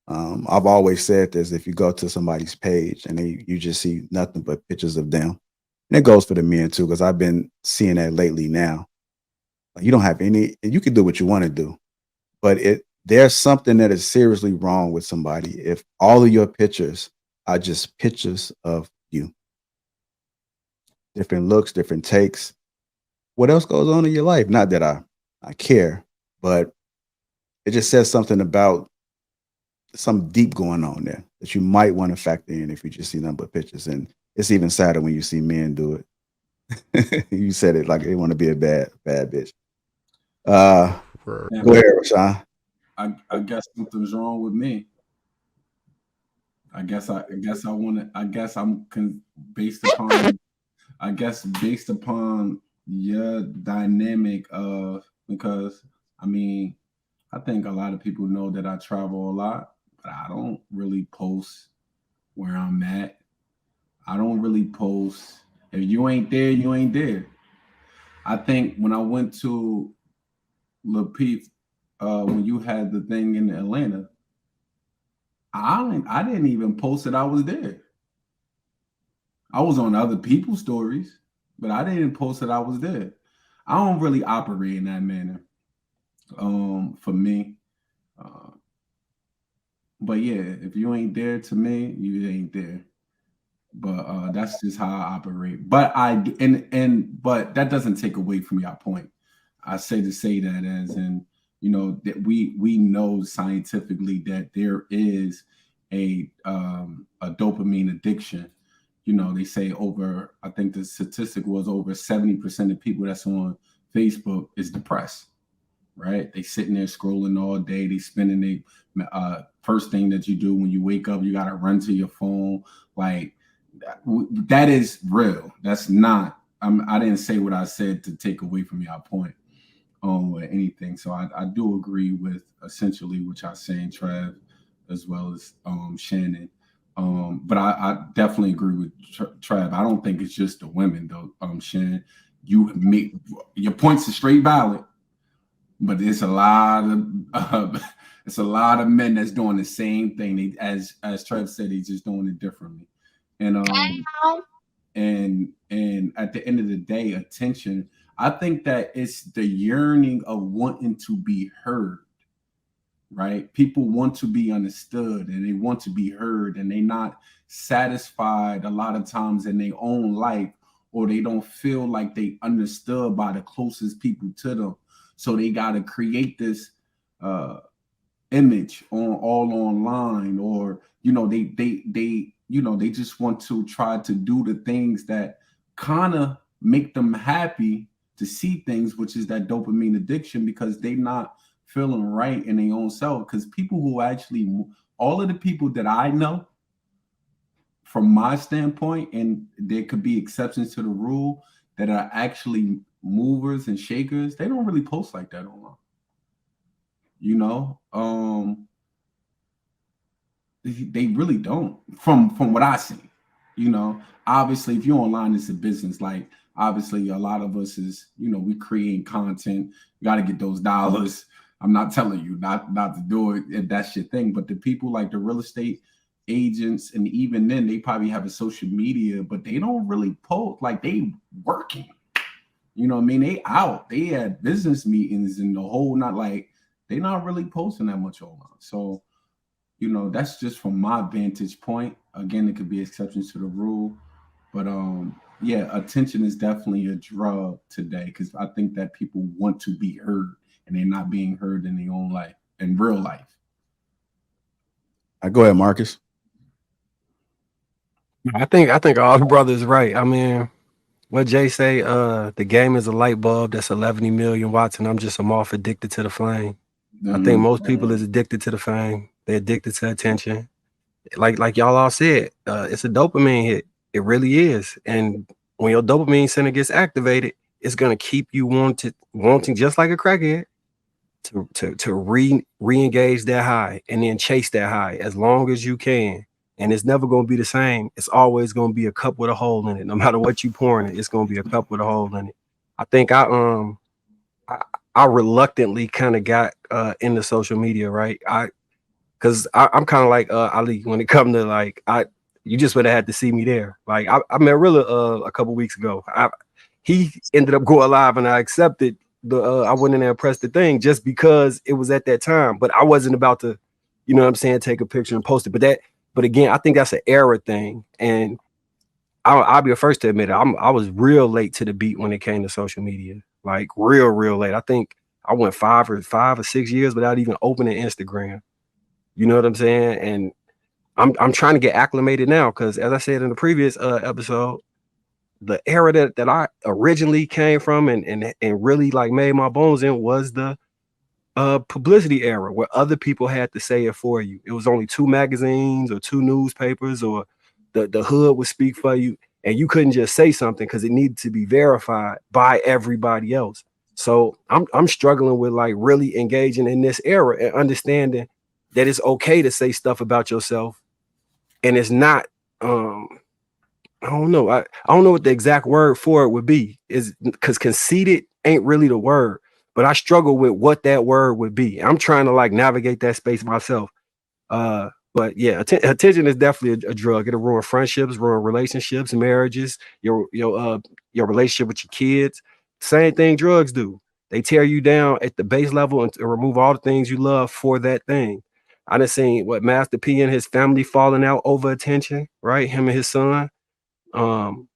I've always said this: if you go to somebody's page and you just see nothing but pictures of them, and it goes for the men too, because I've been seeing that lately. Now, you don't have any. You can do what you want to do, but there's something that is seriously wrong with somebody if all of your pictures are just pictures of you, different looks, different takes. What else goes on in your life? Not that I care, but it just says something about some deep going on there that you might want to factor in if you just see nothing but pictures. And it's even sadder when you see men do it. You said it like they want to be a bad bitch. Uh, For Yeah, Go ahead, Rashawn. I guess something's wrong with me. I guess I want to. I guess based upon. I guess based upon your dynamic of because I mean I think a lot of people know that I travel a lot, but I don't really post where I'm at. I don't really post. If you ain't there, you ain't there. I think when I went to Lapeef, when you had the thing in Atlanta, I didn't even post that I was there. I was on other people's stories, but I didn't post that I was there. I don't really operate in that manner. For me, uh, but yeah, if you ain't there to me, you ain't there. But that's just how I operate. But but that doesn't take away from your point. I say to say that as in, that we know scientifically that there is a dopamine addiction. They say over, I think the statistic was over 70% of people that's on Facebook is depressed, right? They sitting there scrolling all day. They spending first thing that you do when you wake up, you got to run to your phone. Like that is real. That's not. I didn't say what I said to take away from your point or anything. So I do agree with essentially what y'all saying, Trav, as well as Shannon. But I definitely agree with Trav. I don't think it's just the women though. Shannon, you make your points are straight valid, but it's a lot of it's a lot of men that's doing the same thing. As Trev said, he's just doing it differently. And and at the end of the day, attention. I think that it's the yearning of wanting to be heard, right? People want to be understood and they want to be heard, and they not satisfied a lot of times in their own life, or they don't feel like they understood by the closest people to them. So they got to create this uh image on all online, or they just want to try to do the things that kind of make them happy to see things, which is that dopamine addiction, because they not feeling right in their own self. Because people who actually, all of the people that I know, from my standpoint, and there could be exceptions to the rule, that are actually movers and shakers, they don't really post like that online. You know, they really don't, from what I see. Obviously, if you're online, it's a business. Like, obviously, a lot of us is, we creating content. You got to get those dollars. I'm not telling you not to do it if that's your thing. But the people like the real estate agents, and even then, they probably have a social media, but they don't really post like they working. You know what I mean? They out. They had business meetings and the whole, not like they not really posting that much online. So that's just from my vantage point. Again, it could be exceptions to the rule, but yeah, attention is definitely a drug today, because I think that people want to be heard and they're not being heard in their own life, in real life. Go ahead, Marcus. I think all the brothers right. I mean, what Jay say, the game is a light bulb that's 11 million watts, and I'm just a moth addicted to the flame. I think Mhm. most people is addicted to the fame. They're addicted to attention. Like y'all all said, it's a dopamine hit. It really is. And when your dopamine center gets activated, it's gonna keep you wanting just like a crackhead to re-engage that high and then chase that high as long as you can. And it's never gonna be the same. It's always gonna be a cup with a hole in it. No matter what you pour in it, it's gonna be a cup with a hole in it. I think I, I reluctantly kind of got into social media, right? Because I'm kind of like Ali when it comes to like you just would have had to see me there. Like I met Rilla a couple weeks ago. He ended up going live and I accepted the I went in there and pressed the thing just because it was at that time. But I wasn't about to, you know what I'm saying, take a picture and post it. But again, I think that's an era thing. And I'll be the first to admit it. I was real late to the beat when it came to social media. Like real late. I think I went 5 or 6 years without even opening Instagram. You know what I'm saying? And I'm trying to get acclimated now because, as I said in the previous episode, the era that I originally came from and really like made my bones in was the publicity era where other people had to say it for you. It was only 2 magazines or 2 newspapers or the hood would speak for you, and you couldn't just say something because it needed to be verified by everybody else. So I'm struggling with like really engaging in this era and understanding that it's okay to say stuff about yourself and it's not I don't know. I don't know what the exact word for it would be. Is because conceited ain't really the word, but I struggle with what that word would be. I'm trying to like navigate that space myself. But yeah, attention is definitely a drug. It'll ruin friendships, ruin relationships, marriages, your relationship with your kids. Same thing drugs do. They tear you down at the base level and remove all the things you love for that thing. I done seen what Master P and his family falling out over attention, right? Him and his son. Um,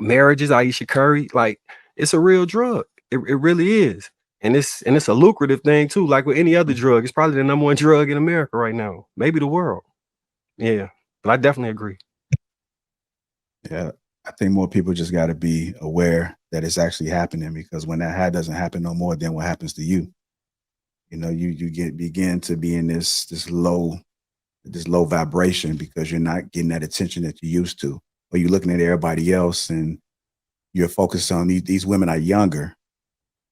Marriages, Aisha Curry, like it's a real drug. It really is. And it's a lucrative thing too. Like with any other drug, it's probably the #1 drug in America right now, maybe the world. Yeah, but I definitely agree. Yeah, I think more people just got to be aware that it's actually happening, because when that doesn't happen no more, then what happens to you? You know, you begin to be in this low vibration because you're not getting that attention that you used to, or you're looking at everybody else and you're focused on these women are younger.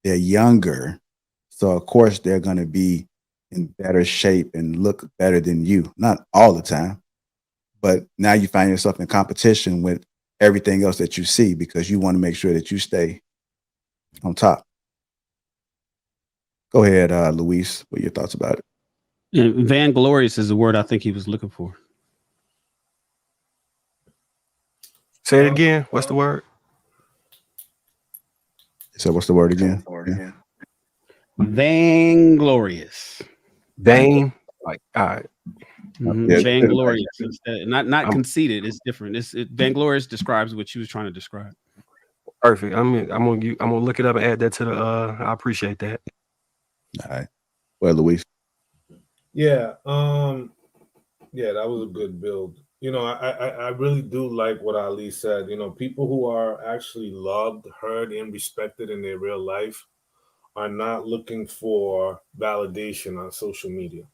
They're younger, so of course they're going to be in better shape and look better than you. Not all the time, but now you find yourself in competition with everything else that you see because you want to make sure that you stay on top. Go ahead, Luis. What are your thoughts about it? And vainglorious is the word I think he was looking for. Say it again. What's the word? So what's the word again? Yeah. Vainglorious. Vain. Like, all right. Mm-hmm. Yeah. Vainglorious. Not conceited. It's different. Vainglorious describes what you was trying to describe. Perfect. I'm gonna look it up and add that to the. I appreciate that. All right. Well, Luis. Yeah. Yeah, that was a good build. You know, I really do like what Ali said. You know, people who are actually loved, heard, and respected in their real life are not looking for validation on social media.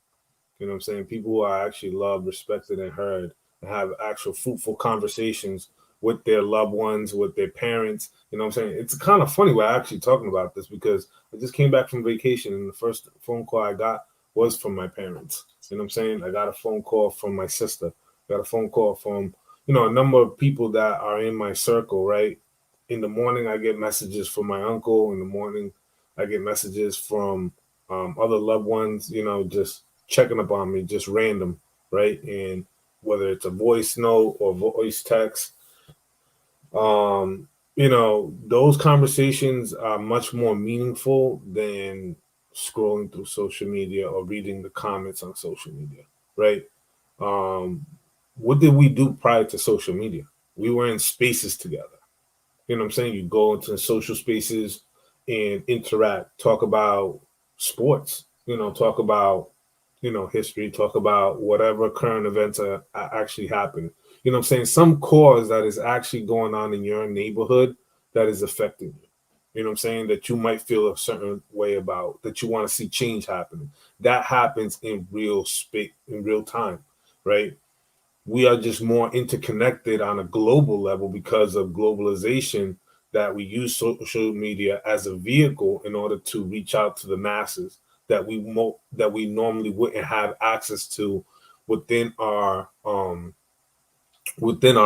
You know what I'm saying? People who are actually loved, respected, and heard and have actual fruitful conversations with their loved ones, with their parents. You know what I'm saying? It's kind of funny we're actually talking about this because I just came back from vacation and the first phone call I got was from my parents. You know what I'm saying? I got a phone call from my sister. Got a phone call from, you know, a number of people that are in my circle, right? In the morning, I get messages from my uncle. In the morning, I get messages from other loved ones, you know, just checking up on me, just random, right? And whether it's a voice note or voice text, you know, those conversations are much more meaningful than scrolling through social media or reading the comments on social media, right? What did we do prior to social media? We were in spaces together. You know what I'm saying? You go into social spaces and interact, talk about sports, you know, talk about, you know, history, talk about whatever current events are actually happening. You know what I'm saying? Some cause that is actually going on in your neighborhood that is affecting you. You know what I'm saying? That you might feel a certain way about, that you want to see change happening. That happens in real space, in real time, right? We are just more interconnected on a global level because of globalization, that we use social media as a vehicle in order to reach out to the masses that we normally wouldn't have access to within our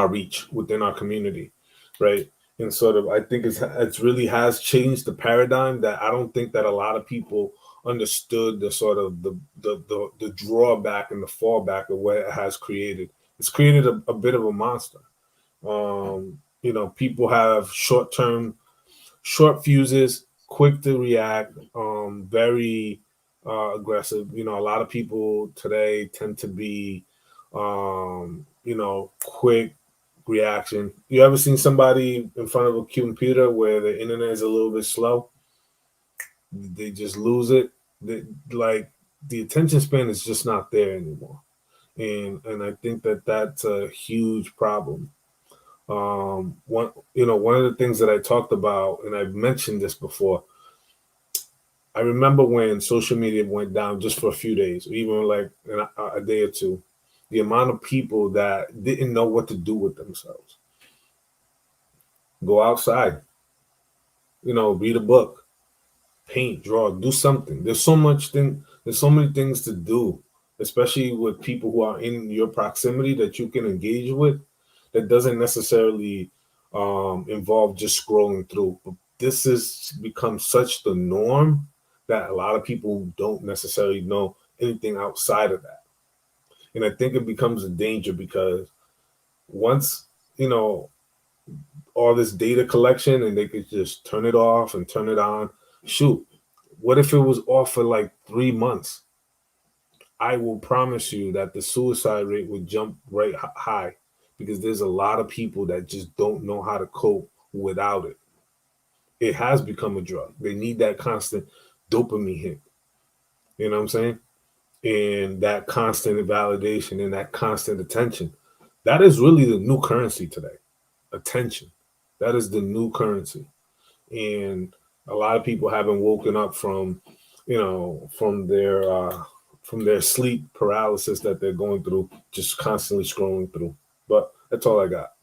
reach, within our community, right? And sort of, I think it's really has changed the paradigm that I don't think that a lot of people understood the sort of the drawback and the fallback of what it has created. It's created a bit of a monster. People have short fuses, quick to react, very aggressive. A lot of people today tend to be, quick reaction. You ever seen somebody in front of a computer where the internet is a little bit slow? They just lose it. The attention span is just not there anymore, and I think that's a huge problem. One of the things that I talked about, and I've mentioned this before. I remember when social media went down just for a few days, or even like a day or two, the amount of people that didn't know what to do with themselves. Go outside, read a book, paint, draw, do something. There's so many things to do, especially with people who are in your proximity that you can engage with, that doesn't necessarily involve just scrolling through. But this has become such the norm that a lot of people don't necessarily know anything outside of that. And I think it becomes a danger because once, all this data collection and they could just turn it off and turn it on, shoot, what if it was off for like 3 months? I will promise you that the suicide rate would jump right high because there's a lot of people that just don't know how to cope without it. It has become a drug. They need that constant dopamine hit. You know what I'm saying? And that constant validation and that constant attention. That is really the new currency today. Attention. That is the new currency. And a lot of people haven't woken up from their sleep paralysis that they're going through, just constantly scrolling through. But that's all I got.